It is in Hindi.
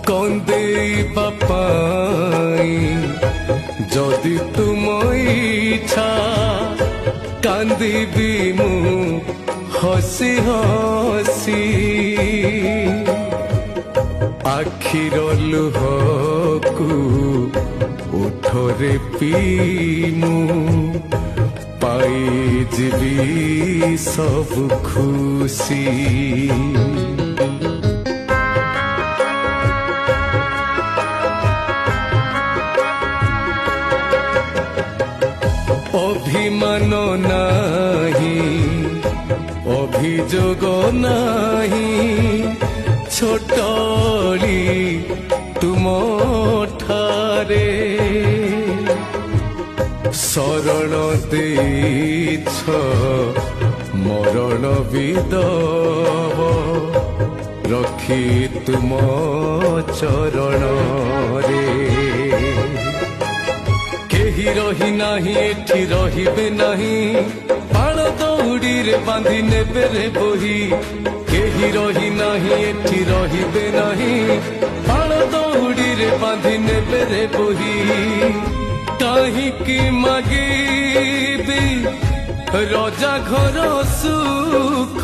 कंदेइबा पाई जदि तुम इच्छा कांदिबी मु हसी हसी आखिर लुहकू उठरे पीमु पाई जीवी सब खुशी अभिमान नाही अभियोग नाही छोटली तुम ठारे शरण देछ मरण विदव रखी तुम चरण रे केही रही नाही एठी रहिबे नाही बाण दौड़ी रे बांधी नेबे रे बोही केही रही नाही एठी रहिबे नाही बाण दौड़ी रे बांधी नेबे रे बोही काहींकि मागिबी रजा घर सुख